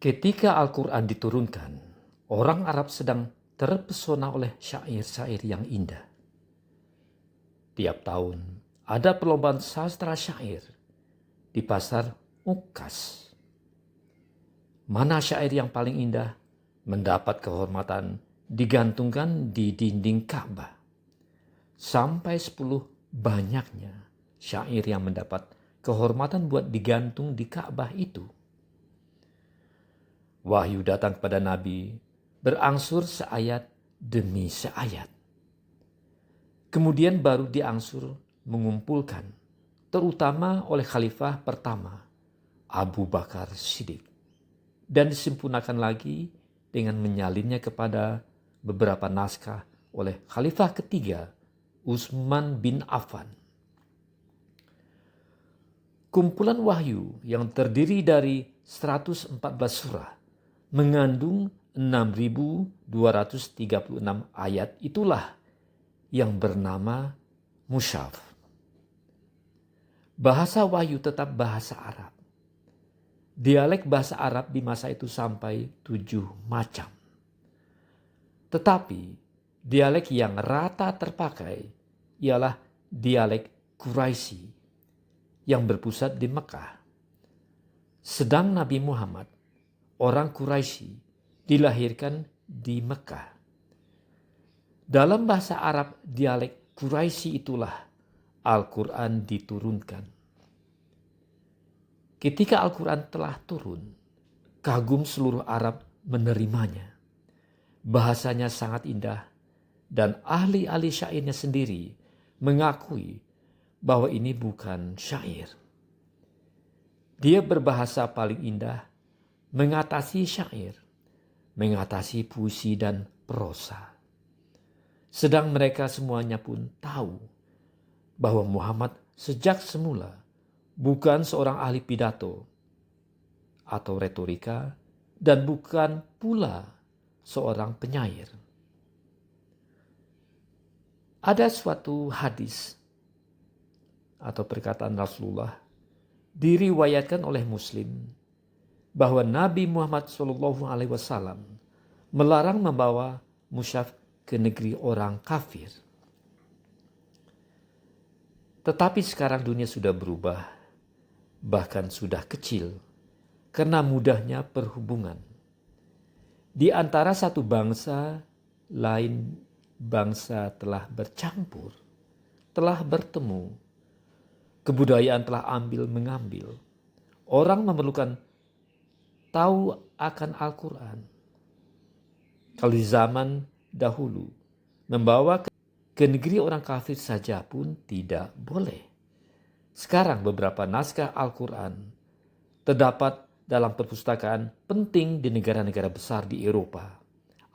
Ketika Al-Quran diturunkan, orang Arab sedang terpesona oleh syair-syair yang indah. Tiap tahun ada perlombaan sastra syair di pasar Ukas. Mana syair yang paling indah mendapat kehormatan digantungkan di dinding Ka'bah. Sampai 10 banyaknya syair yang mendapat kehormatan buat digantung di Ka'bah itu. Wahyu datang kepada Nabi berangsur seayat demi seayat. Kemudian baru diangsur mengumpulkan, terutama oleh Khalifah pertama, Abu Bakar Siddiq. Dan disempurnakan lagi dengan menyalinnya kepada beberapa naskah oleh Khalifah ketiga, Utsman bin Affan. Kumpulan wahyu yang terdiri dari 114 surah mengandung 6.236 ayat itulah yang bernama Mushaf. Bahasa wahyu tetap bahasa Arab. Dialek bahasa Arab di masa itu sampai 7 macam. Tetapi dialek yang rata terpakai ialah dialek Quraisy yang berpusat di Mekah. Sedang Nabi Muhammad, orang Quraisy, dilahirkan di Mekah. Dalam bahasa Arab dialek Quraisy itulah Al-Quran diturunkan. Ketika Al-Quran telah turun, kagum seluruh Arab menerimanya. Bahasanya sangat indah dan ahli-ahli syairnya sendiri mengakui bahwa ini bukan syair. Dia berbahasa paling indah, mengatasi syair, mengatasi puisi dan prosa. Sedang mereka semuanya pun tahu bahwa Muhammad sejak semula bukan seorang ahli pidato atau retorika dan bukan pula seorang penyair. Ada suatu hadis atau perkataan Rasulullah diriwayatkan oleh Muslim bahwa Nabi Muhammad SAW melarang membawa mushaf ke negeri orang kafir. Tetapi sekarang dunia sudah berubah, bahkan sudah kecil, karena mudahnya perhubungan. Di antara satu bangsa, lain bangsa telah bercampur, telah bertemu. Kebudayaan telah ambil mengambil. Orang memerlukan tahu akan Al-Quran. Kalau di zaman dahulu, membawa ke negeri orang kafir saja pun tidak boleh. Sekarang beberapa naskah Al-Quran terdapat dalam perpustakaan penting di negara-negara besar di Eropa,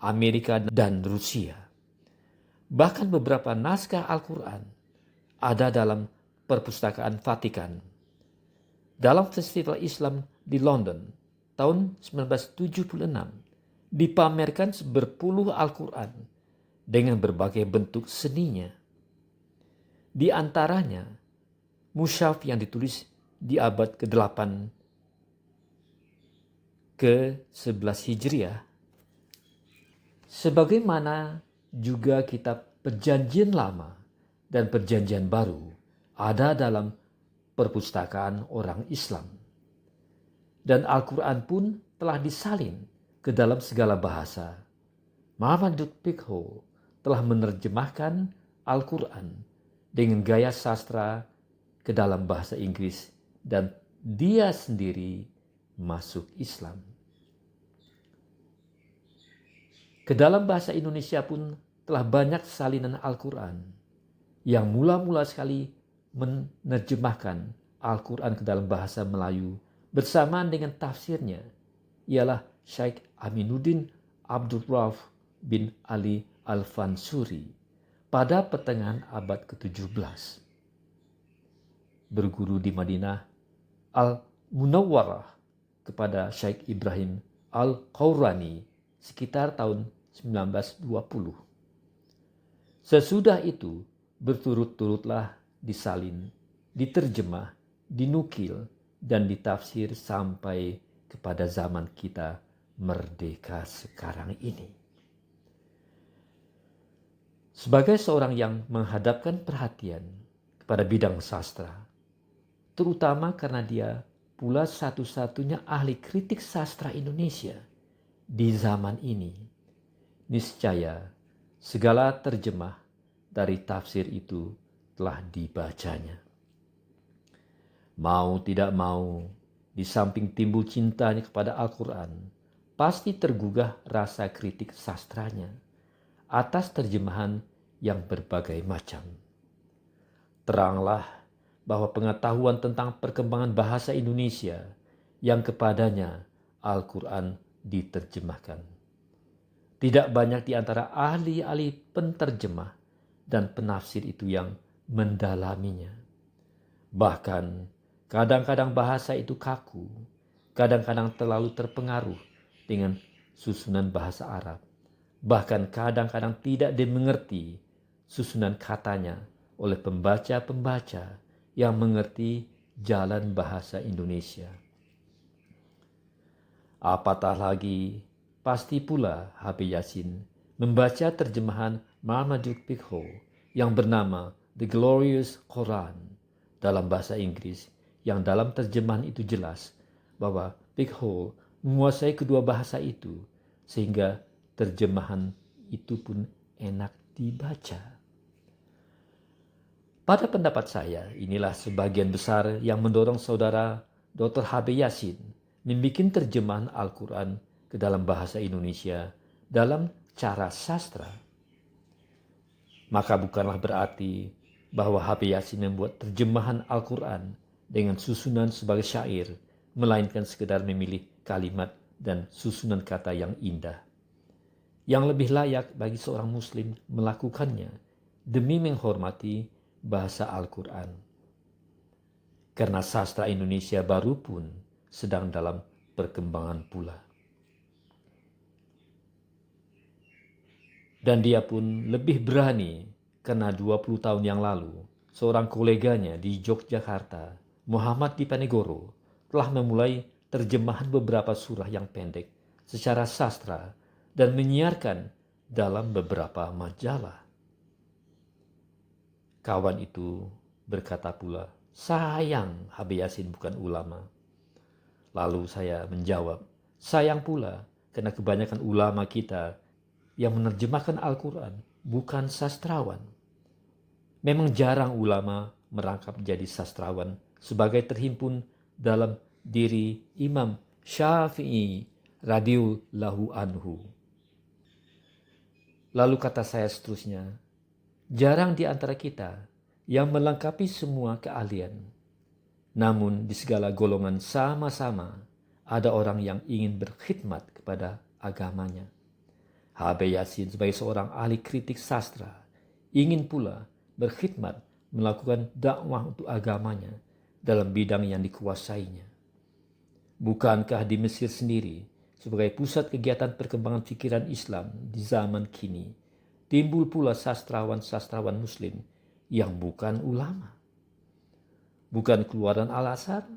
Amerika dan Rusia. Bahkan beberapa naskah Al-Quran ada dalam perpustakaan Vatikan. Dalam Festival Islam di London tahun 1976 dipamerkan berpuluh Al-Quran dengan berbagai bentuk seninya. Di antaranya mushaf yang ditulis di abad ke-8 ke-11 Hijriah. Sebagaimana juga kitab Perjanjian Lama dan Perjanjian Baru ada dalam perpustakaan orang Islam. Dan Al-Quran pun telah disalin ke dalam segala bahasa. Muhammad Pikho telah menerjemahkan Al-Quran dengan gaya sastra ke dalam bahasa Inggris dan dia sendiri masuk Islam. Ke dalam bahasa Indonesia pun telah banyak salinan Al-Quran yang mula-mula sekali menerjemahkan Al-Quran ke dalam bahasa Melayu bersamaan dengan tafsirnya ialah Syekh Aminuddin Abdul Rauf bin Ali Al-Fansuri pada pertengahan abad ke-17. Berguru di Madinah Al-Munawwarah kepada Syekh Ibrahim Al-Qawrani sekitar tahun 1920. Sesudah itu berturut-turutlah disalin, diterjemah, dinukil, dan ditafsir sampai kepada zaman kita merdeka sekarang ini. Sebagai seorang yang menghadapkan perhatian kepada bidang sastra, terutama karena dia pula satu-satunya ahli kritik sastra Indonesia di zaman ini, niscaya segala terjemah dari tafsir itu telah dibacanya. Mau tidak mau, di samping timbul cintanya kepada Al-Quran, pasti tergugah rasa kritik sastranya atas terjemahan yang berbagai macam. Teranglah bahwa pengetahuan tentang perkembangan bahasa Indonesia yang kepadanya Al-Quran diterjemahkan. Tidak banyak di antara ahli-ahli penterjemah dan penafsir itu yang mendalaminya. Bahkan kadang-kadang bahasa itu kaku, kadang-kadang terlalu terpengaruh dengan susunan bahasa Arab. Bahkan kadang-kadang tidak dimengerti susunan katanya oleh pembaca-pembaca yang mengerti jalan bahasa Indonesia. Apatah lagi, pasti pula Habib Yasin membaca terjemahan Marmaduke Pickhoe yang bernama The Glorious Quran dalam bahasa Inggris, yang dalam terjemahan itu jelas bahwa Pickhoe menguasai kedua bahasa itu sehingga terjemahan itu pun enak dibaca. Pada pendapat saya, inilah sebagian besar yang mendorong saudara Dr. Habib Yasin membuat terjemahan Al-Quran ke dalam bahasa Indonesia dalam cara sastra. Maka bukanlah berarti bahwa Habib Yasin membuat terjemahan Al-Quran dengan susunan sebagai syair, melainkan sekedar memilih kalimat dan susunan kata yang indah. Yang lebih layak bagi seorang muslim melakukannya demi menghormati bahasa Al-Quran. Karena sastra Indonesia baru pun sedang dalam perkembangan pula. Dan dia pun lebih berani karena 20 tahun yang lalu seorang koleganya di Yogyakarta, Muhammad Dipanegoro, telah memulai terjemahan beberapa surah yang pendek secara sastra dan menyiarkan dalam beberapa majalah. Kawan itu berkata pula, sayang Habib Yasin bukan ulama. Lalu saya menjawab, sayang pula karena kebanyakan ulama kita yang menerjemahkan Al-Quran bukan sastrawan. Memang jarang ulama merangkap jadi sastrawan sebagai terhimpun dalam diri Imam Syafi'i radhiyallahu anhu. Lalu kata saya seterusnya, jarang di antara kita yang melengkapi semua keahlian. Namun di segala golongan sama-sama ada orang yang ingin berkhidmat kepada agamanya. Habib Yasin sebagai seorang ahli kritik sastra ingin pula berkhidmat melakukan dakwah untuk agamanya dalam bidang yang dikuasainya. Bukankah di Mesir sendiri sebagai pusat kegiatan perkembangan pikiran Islam di zaman kini timbul pula sastrawan-sastrawan muslim yang bukan ulama, bukan keluaran Al-Azhar,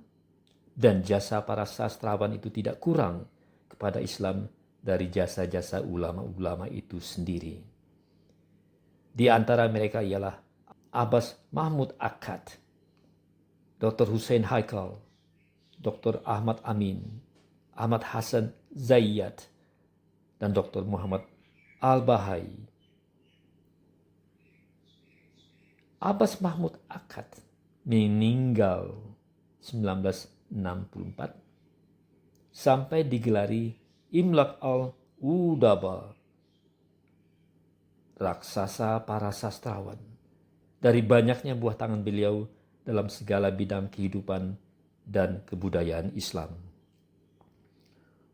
dan jasa para sastrawan itu tidak kurang kepada Islam dari jasa-jasa ulama-ulama itu sendiri. Di antara mereka ialah Abbas Mahmud Akkad, Dr. Hussein Haikal, Dr. Ahmad Amin, Ahmad Hasan Zayyad, dan Dr. Muhammad Al-Bahai. Abbas Mahmud Akkad meninggal 1964 sampai digelari Imlaq al-Udaba, raksasa para sastrawan. Dari banyaknya buah tangan beliau dalam segala bidang kehidupan dan kebudayaan Islam.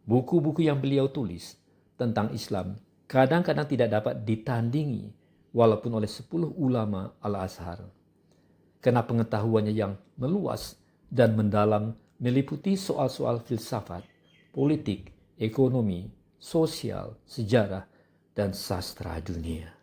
Buku-buku yang beliau tulis tentang Islam kadang-kadang tidak dapat ditandingi walaupun oleh 10 ulama Al-Azhar. Karena pengetahuannya yang meluas dan mendalam meliputi soal-soal filsafat, politik, ekonomi, sosial, sejarah, dan sastra dunia.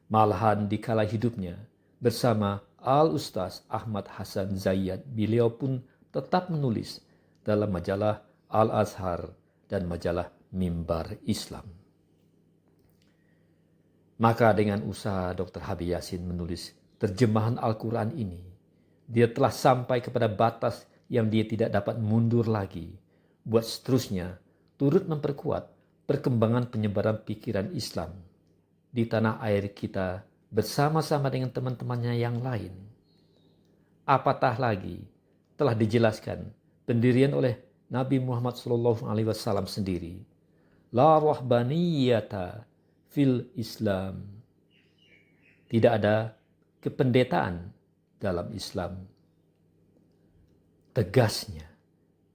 Malahan di kala hidupnya bersama Al-Ustaz Ahmad Hasan Zayyad, beliau pun tetap menulis dalam majalah Al-Azhar, dan majalah Mimbar Islam. Maka dengan usaha Dr. Habib Yasin menulis terjemahan Al-Quran ini, dia telah sampai kepada batas yang dia tidak dapat mundur lagi. Buat seterusnya, turut memperkuat perkembangan penyebaran pikiran Islam di tanah air kita bersama-sama dengan teman-temannya yang lain. Apatah lagi, telah dijelaskan pendirian oleh Nabi Muhammad SAW sendiri. La rahbaniyata fil Islam. Tidak ada kependetaan dalam Islam. Tegasnya,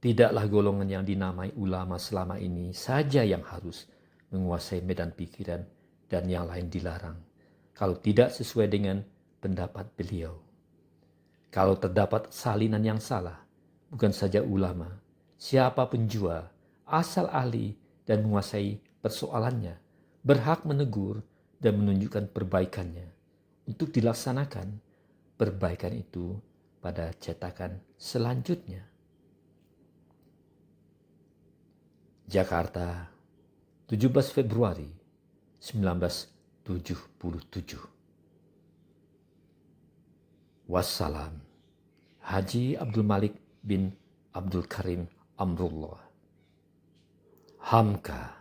tidaklah golongan yang dinamai ulama selama ini saja yang harus menguasai medan pikiran dan yang lain dilarang kalau tidak sesuai dengan pendapat beliau. Kalau terdapat salinan yang salah, bukan saja ulama, siapapun jua, asal ahli dan menguasai persoalannya, berhak menegur dan menunjukkan perbaikannya untuk dilaksanakan perbaikan itu pada cetakan selanjutnya. Jakarta, 17 Februari 1977. Wassalam. Haji Abdul Malik bin Abdul Karim Amrullah. Hamka.